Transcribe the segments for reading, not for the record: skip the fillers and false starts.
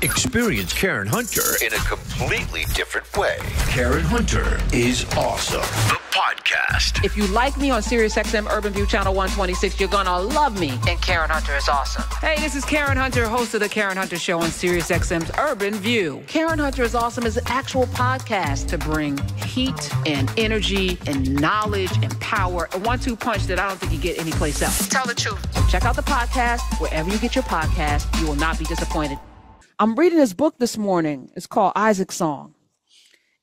Experience Karen Hunter in a completely different way. Karen Hunter is awesome. The podcast. If you like me on SiriusXM Urban View Channel 126, you're going to love me. And Karen Hunter is awesome. Hey, this is Karen Hunter, host of The Karen Hunter Show on SiriusXM's Urban View. Karen Hunter is awesome is an actual podcast to bring heat and energy and knowledge and power. A 1-2 punch that I don't think you get anyplace else. Tell the truth. So check out the podcast. Wherever you get your podcast, you will not be disappointed. I'm reading this book this morning. It's called Isaac's Song.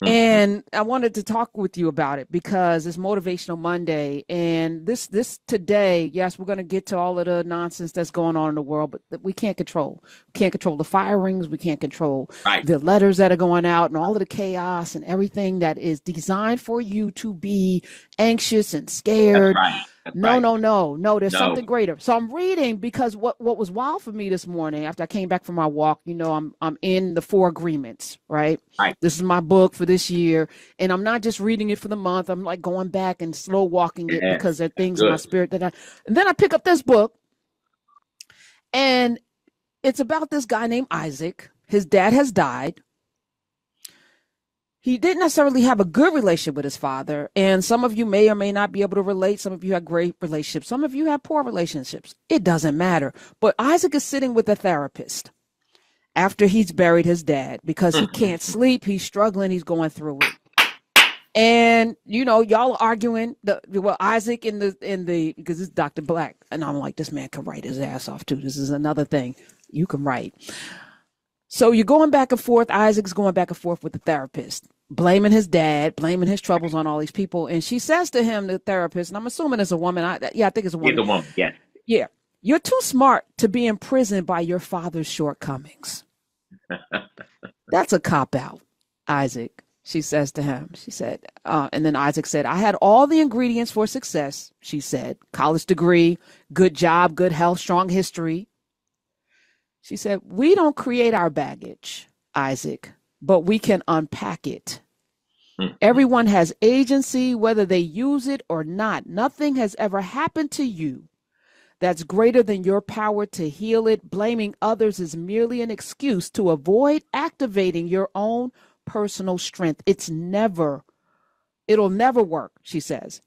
And I wanted to talk with you about it because it's Motivational Monday. And this today, yes, we're going to get to all of the nonsense that's going on in the world, but we can't control. We can't control the firings. We can't control the letters that are going out and all of the chaos and everything that is designed for you to be anxious and scared. That's right. No. There's something greater. So I'm reading because what was wild for me this morning after I came back from my walk, you know, I'm in the 4 agreements, right? This is my book for this year. And I'm not just reading it for the month. I'm like going back and slow walking it because there are things in my spirit and then I pick up this book and it's about this guy named Isaac. His dad has died. He didn't necessarily have a good relationship with his father. And some of you may or may not be able to relate. Some of you have great relationships. Some of you have poor relationships. It doesn't matter. But Isaac is sitting with a therapist after he's buried his dad because he can't sleep. He's struggling. He's going through it. And, you know, y'all are arguing Isaac because it's Dr. Black. And I'm like, this man can write his ass off too. This is another thing you can write. So you're going back and forth. Isaac's going back and forth with the therapist, blaming his dad, blaming his troubles on all these people. And she says to him, the therapist, and I'm assuming it's a woman. I think it's a woman. It's a woman, yes. Yeah. You're too smart to be imprisoned by your father's shortcomings. That's a cop-out, Isaac, she says to him. She said, and then Isaac said, I had all the ingredients for success, she said. College degree, good job, good health, strong history. She said, we don't create our baggage, Isaac, but we can unpack it. Everyone has agency, whether they use it or not. Nothing has ever happened to you that's greater than your power to heal it. Blaming others is merely an excuse to avoid activating your own personal strength. It'll never work, she says.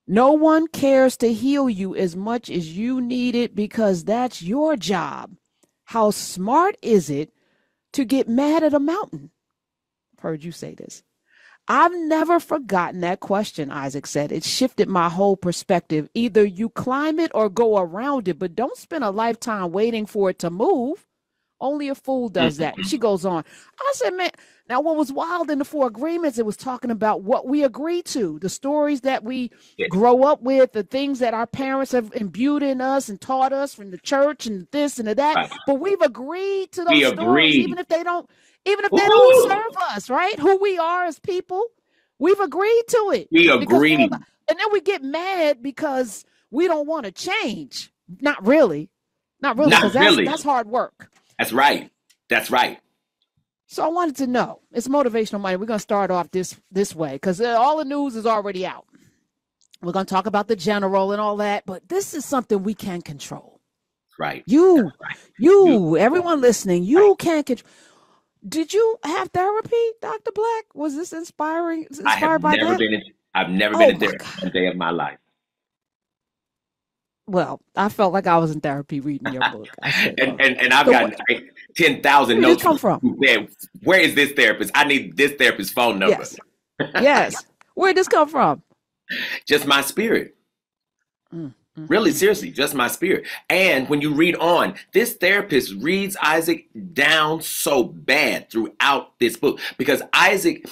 No one cares to heal you as much as you need it because that's your job. How smart is it to get mad at a mountain? I've heard you say this. I've never forgotten that question, Isaac said. It shifted my whole perspective. Either you climb it or go around it, but don't spend a lifetime waiting for it to move. Only a fool does that. She goes on. I said, man, now what was wild in the 4 agreements, it was talking about what we agree to, the stories that we grow up with, the things that our parents have imbued in us and taught us from the church and this and that. Right. But we've agreed to those stories, even if they don't serve us, right? Who we are as people, we've agreed to it. We agree. And then we get mad because we don't want to change. Not really. Because that's hard work. That's right. So I wanted to know, it's Motivational Monday. We're going to start off this way because all the news is already out. We're going to talk about the general and all that, but this is something we can control. Right. Everyone listening, you can't control. Did you have therapy, Dr. Black? Was this inspired by that? I've never been in therapy a day of my life. Well, I felt like I was in therapy reading your book. And I've gotten 10,000 notes. Where did it come from? Where is this therapist? I need this therapist's phone number. Yes. Where did this come from? Just my spirit. Really, seriously, just my spirit. And when you read on, this therapist reads Isaac down so bad throughout this book because Isaac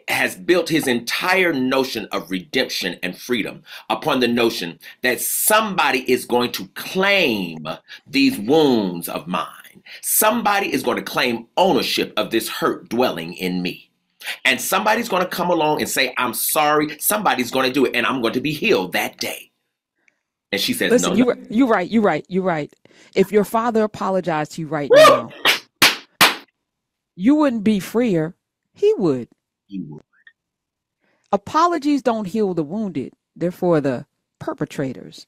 has built his entire notion of redemption and freedom upon the notion that somebody is going to claim these wounds of mine. Somebody is going to claim ownership of this hurt dwelling in me. And somebody's going to come along and say, I'm sorry. Somebody's going to do it and I'm going to be healed that day. And she says, listen, no. You're right. If your father apologized to you right now, you wouldn't be freer. He would. Apologies don't heal the wounded. They're for the perpetrators.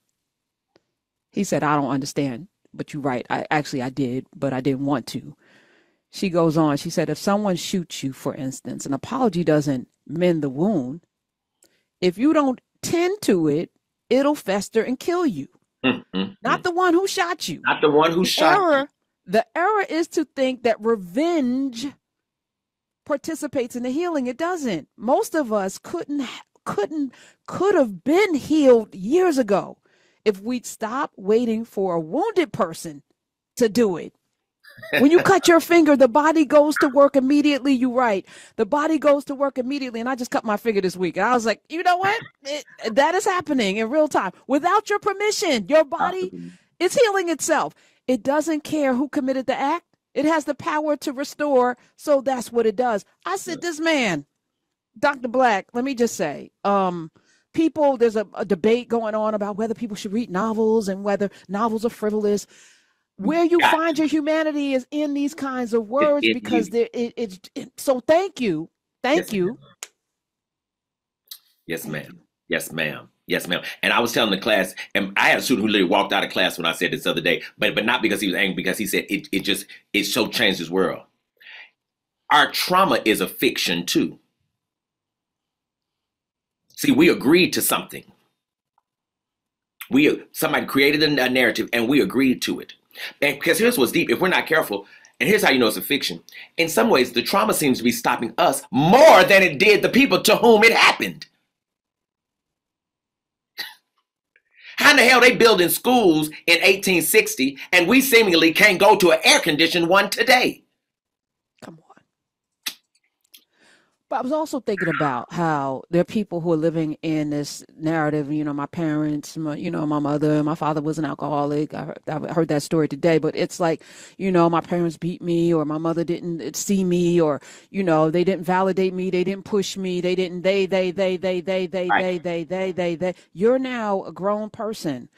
He said, I don't understand but you're right. I did, but I didn't want to. She goes on. She said, if someone shoots you, for instance, an apology doesn't mend the wound. If you don't tend to it, it'll fester and kill you. Not the one who shot you. Not the one who shot you. The error is to think that revenge participates in the healing. It doesn't. Most of us could have been healed years ago if we'd stop waiting for a wounded person to do it. When you cut your finger, the body goes to work immediately. You're right. The body goes to work immediately. And I just cut my finger this week. And I was like, you know what? That is happening in real time. Without your permission, your body is healing itself. It doesn't care who committed the act. It has the power to restore. So that's what it does. I said, this man, Dr. Black, let me just say, there's a debate going on about whether people should read novels and whether novels are frivolous. Where you find your humanity is in these kinds of words, because so thank you. Thank you. Yes, ma'am. Yes, ma'am. Yes, ma'am. And I was telling the class, and I had a student who literally walked out of class when I said this the other day, but not because he was angry, because he said it so changed his world. Our trauma is a fiction too. See, we agreed to something. Somebody created a narrative and we agreed to it. And because here's what's deep, if we're not careful, and here's how you know it's a fiction. In some ways, the trauma seems to be stopping us more than it did the people to whom it happened. How in the hell they building schools in 1860 and we seemingly can't go to an air-conditioned one today? Come on. But I was also thinking about how there are people who are living in this narrative. You know, my parents, my mother, my father was an alcoholic. I heard that story today. But it's like, my parents beat me, or my mother didn't see me, or, they didn't validate me. They didn't push me. They didn't, they. You're now a grown person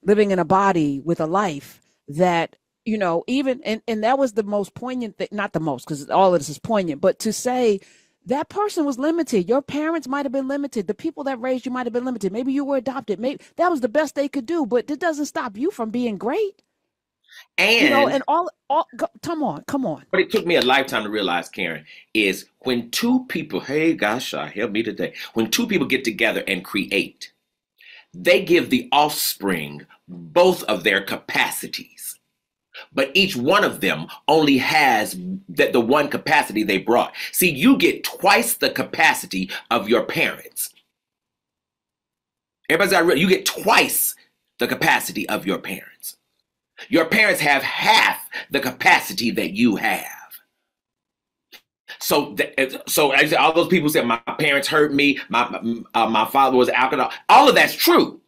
living in a body with a life that, even, and that was the most poignant thing, not the most, because all of this is poignant, but to say, that person was limited. Your parents might have been limited. The people that raised you might have been limited. Maybe you were adopted. Maybe that was the best they could do, but it doesn't stop you from being great. And come on. What it took me a lifetime to realize, Karen, is when two people, hey gosh, help me today. When two people get together and create, they give the offspring both of their capacities. But each one of them only has the one capacity they brought. See, you get twice the capacity of your parents. You get twice the capacity of your parents. Your parents have half the capacity that you have. So as all those people said, my parents hurt me, my father was an alcoholic. All of that's true.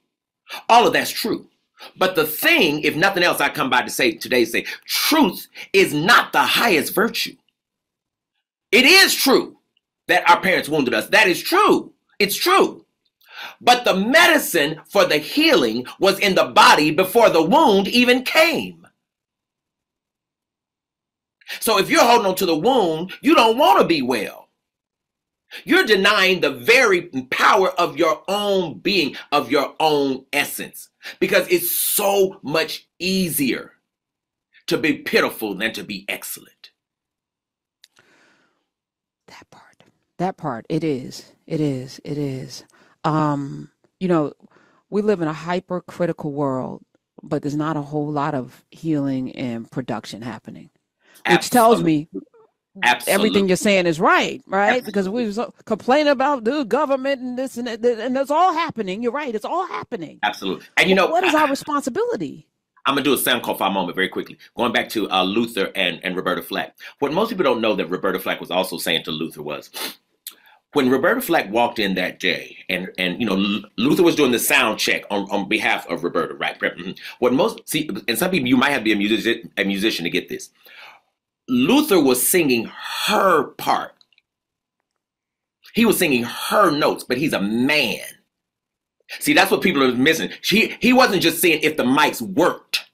All of that's true. But the thing, if nothing else, I come by to say today, truth is not the highest virtue. It is true that our parents wounded us. That is true. It's true. But the medicine for the healing was in the body before the wound even came. So if you're holding on to the wound, you don't want to be well. You're denying the very power of your own being, of your own essence, because it's so much easier to be pitiful than to be excellent. That part, it is. We live in a hypercritical world, but there's not a whole lot of healing and production happening, which tells me everything you're saying is right? Absolutely. Because we complain about the government and this and that, and it's all happening. You're right. It's all happening. Absolutely. And what is our responsibility? I'm going to do a sound call for a moment very quickly. Going back to Luther and Roberta Flack. What most people don't know that Roberta Flack was also saying to Luther was, when Roberta Flack walked in that day, and Luther was doing the sound check on behalf of Roberta, right? And some people, you might have to be a musician to get this. Luther was singing her part. He was singing her notes, but he's a man. See, that's what people are missing. He wasn't just saying if the mics worked.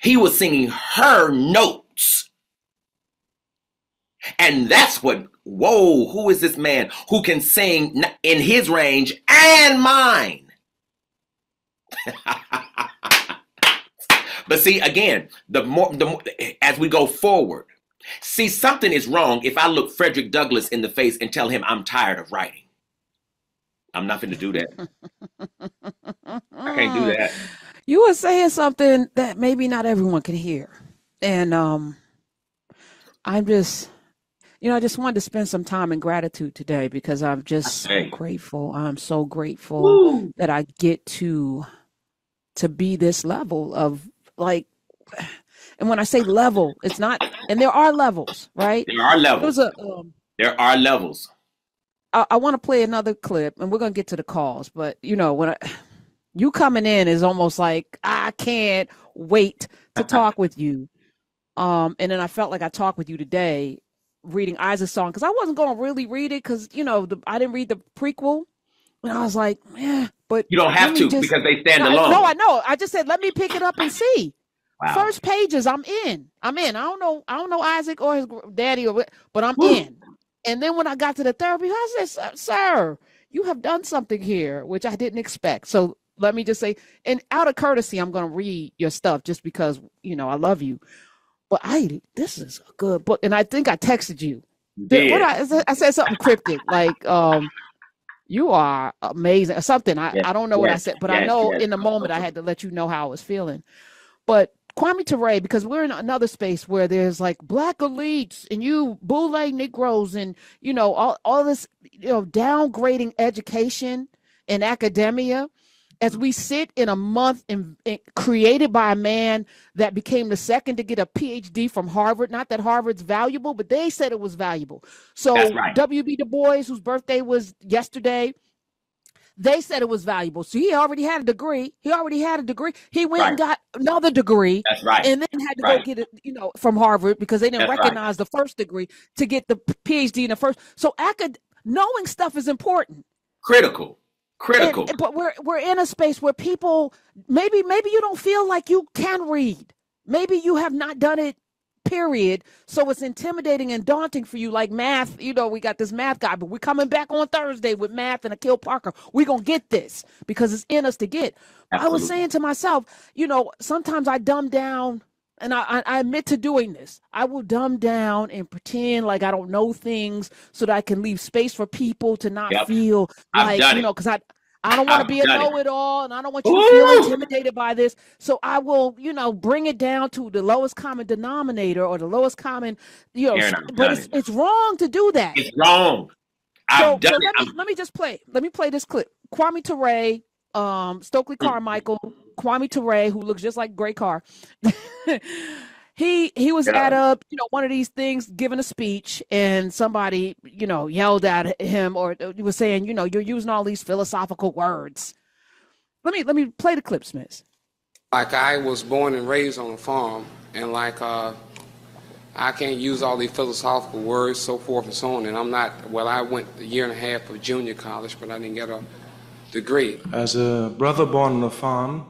He was singing her notes. And that's what, who is this man who can sing in his range and mine? But see, again, the more as we go forward, see, something is wrong if I look Frederick Douglass in the face and tell him I'm tired of writing. I'm not going to do that. I can't do that. You were saying something that maybe not everyone can hear. And I'm just, I just wanted to spend some time in gratitude today because I'm just so grateful. I'm so grateful that I get to be this level of like, and when I say level, it's not, and there are levels, right? There are levels. There are levels. I want to play another clip and we're going to get to the calls, but when you coming in is almost like, I can't wait to talk with you. And then I felt like I talked with you today reading Isaac's song because I wasn't going to really read it because, I didn't read the prequel. And I was like, but you don't have to because they stand alone. No, I know. I just said, let me pick it up and see. Wow. First pages, I'm in. I don't know Isaac or his daddy, but I'm in. And then when I got to the therapy, I said, sir, you have done something here, which I didn't expect. So let me just say, and out of courtesy, I'm going to read your stuff just because, I love you. But this is a good book. And I think I texted you. I said something cryptic, like, you are amazing or something. I don't know what I said, but I know in the moment I had to let you know how I was feeling. But Kwame Ture, because we're in another space where there's like black elites and you Boule Negroes and, all this, downgrading education and academia as we sit in a month created by a man that became the second to get a PhD from Harvard. Not that Harvard's valuable, but they said it was valuable. So right. W.B. Du Bois, whose birthday was yesterday, they said it was valuable. So he already had a degree. He went and got another degree. That's right. And then had to go get it, from Harvard because they didn't recognize the first degree to get the PhD in the first. So knowing stuff is important. Critical. But we're in a space where people, maybe you don't feel like you can read. Maybe you have not done it, period. So it's intimidating and daunting for you, like math. We got this math guy, but we're coming back on Thursday with math and Akil Parker. We're going to get this because it's in us to get. Absolutely. I was saying to myself, sometimes I dumb down, and I admit to doing this. I will dumb down and pretend like I don't know things so that I can leave space for people to not feel like, because I don't want to be a know-it-all, and I don't want you to feel intimidated by this. So I will, bring it down to the lowest common denominator or the lowest common, but it's wrong to do that. It's wrong. Let me just play. Let me play this clip. Kwame Ture, Stokely Carmichael, Kwame Ture, who looks just like Great Carr. He was at one of these things giving a speech, and somebody yelled at him or was saying you're using all these philosophical words. Let me play the clip, Smith. Like, I was born and raised on a farm, and I can't use all these philosophical words, so forth and so on. And I went a year and a half of junior college, but I didn't get a degree. As a brother born on a farm,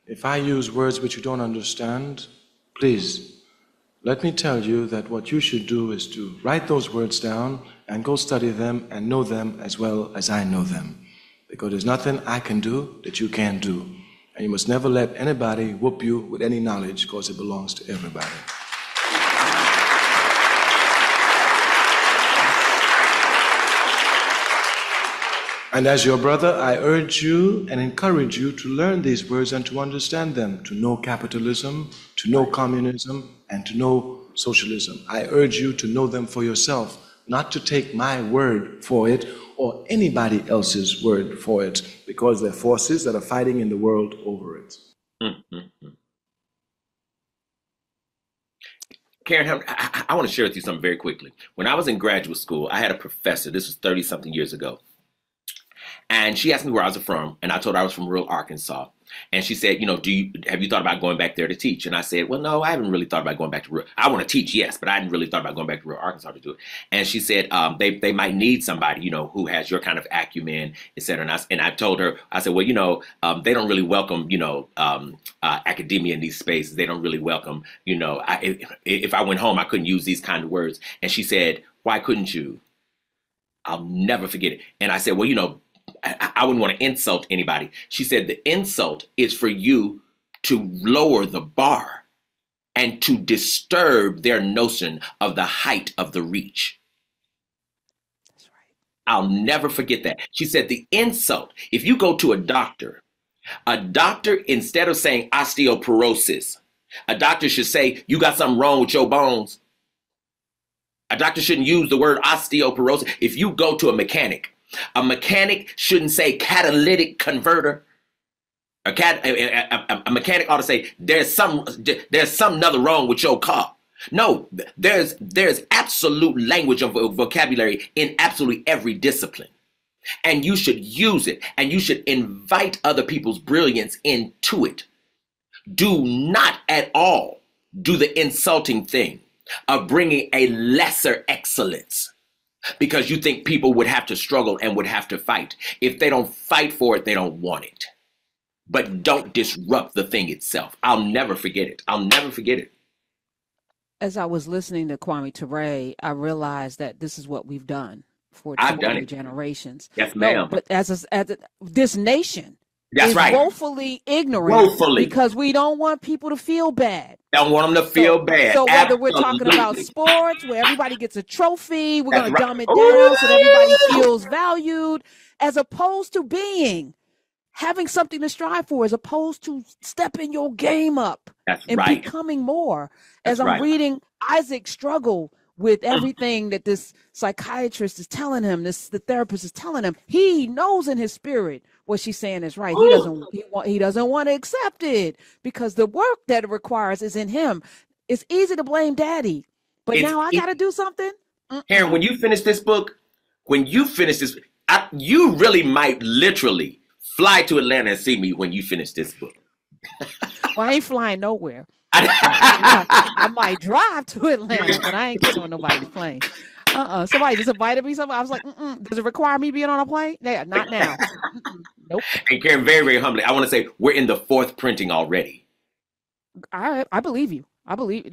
if I use words which you don't understand, please, let me tell you that what you should do is to write those words down and go study them and know them as well as I know them. Because there's nothing I can do that you can't do. And you must never let anybody whoop you with any knowledge because it belongs to everybody. And as your brother, I urge you and encourage you to learn these words and to understand them, to know capitalism, to know communism, and to know socialism. I urge you to know them for yourself, not to take my word for it or anybody else's word for it, because there are forces that are fighting in the world over it. Mm-hmm. Karen, I want to share with you something very quickly. When I was in graduate school, I had a professor, this was 30-something years ago, and she asked me where I was from, and I told her I was from rural Arkansas. And she said, have you thought about going back there to teach? And I said, well, no, I haven't really thought about going back to rural. I want to teach, yes, but I hadn't really thought about going back to rural Arkansas to do it. And she said, they might need somebody, who has your kind of acumen, et cetera. And I told her, I said, well, they don't really welcome, academia in these spaces. They don't really welcome, if I went home, I couldn't use these kind of words. And she said, why couldn't you? I'll never forget it. And I said, well, I wouldn't want to insult anybody. She said, the insult is for you to lower the bar and to disturb their notion of the height of the reach. That's right. I'll never forget that. She said the insult, if you go to a doctor, instead of saying osteoporosis, a doctor should say, you got something wrong with your bones. A doctor shouldn't use the word osteoporosis. If you go to a mechanic shouldn't say catalytic converter. A mechanic ought to say, there's something other wrong with your car. No, there's absolute language of vocabulary in absolutely every discipline. And you should use it, and you should invite other people's brilliance into it. Do not at all do the insulting thing of bringing a lesser excellence because you think people would have to struggle and would have to fight. If they don't fight for it, they don't want it. But don't disrupt the thing itself. I'll never forget it. I'll never forget it. As I was listening to Kwame Ture, I realized that this is what we've done for 2 generations. Yes, ma'am. No, but this nation That's is right. woefully ignorant because we don't want people to feel bad. Don't want them to feel bad. So whether we're talking about sports, where everybody gets a trophy, we're going to dumb it down so that everybody feels valued, as opposed to having something to strive for, as opposed to stepping your game up and becoming more. As I'm reading Isaac struggle with everything that this psychiatrist is telling him, the therapist is telling him, he knows in his spirit what she's saying is right. He doesn't want to accept it because the work that it requires is in him. It's easy to blame daddy, but now I got to do something. Karen, when you finish this book, you really might literally fly to Atlanta and see me when you finish this book. Well, I ain't flying nowhere. I might drive to Atlanta, but I ain't getting on nobody's plane. Somebody just invited me. I was like, does it require me being on a plane? Yeah, not now. Nope. And Karen, very, very humbly, I want to say we're in the 4th printing already. I believe you. I believe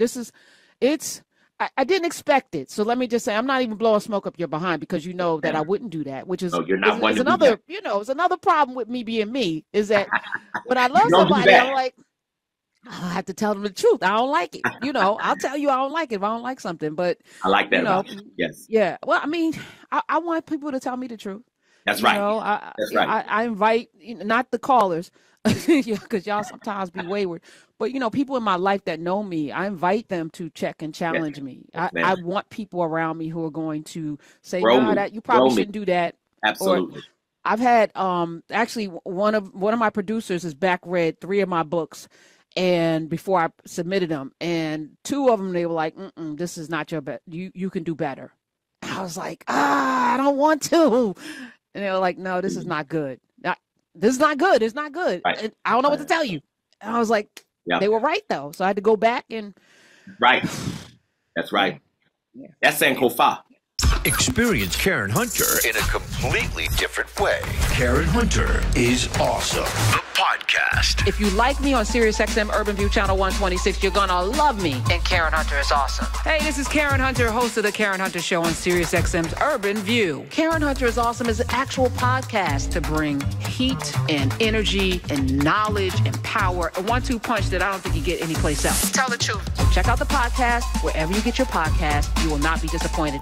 I didn't expect it. So let me just say, I'm not even blowing smoke up your behind because you know that I wouldn't do that, which is, it's another problem with me being me is that when I love somebody, I'm like, I have to tell them the truth. I don't like it. I'll tell you I don't like it if I don't like something. But I like that about you. Yes. Yeah. Well, I mean, I want people to tell me the truth. That's right. That's right. I invite not the callers, because y'all sometimes be wayward. But people in my life that know me, I invite them to check and challenge me. I want people around me who are going to say, "No, that you probably shouldn't do that." Absolutely. Or, I've had actually one of my producers has back read 3 of my books. And before I submitted them, and 2 of them, they were like, this is not your best. You can do better. I was like, I don't want to. And they were like, no, this is not good. This is not good. It's not good. Right. And I don't know what to tell you. And I was like, they were right, though. So I had to go back and. Right. That's right. Yeah. That's Sankofa. Experience Karen Hunter in a completely different way. Karen Hunter is awesome. The podcast. If you like me on SiriusXM Urban View Channel 126, you're going to love me. And Karen Hunter is awesome. Hey, this is Karen Hunter, host of The Karen Hunter Show on SiriusXM's Urban View. Karen Hunter is Awesome is an actual podcast to bring heat and energy and knowledge and power. A 1-2 punch that I don't think you get anyplace else. Tell the truth. So check out the podcast wherever you get your podcast. You will not be disappointed.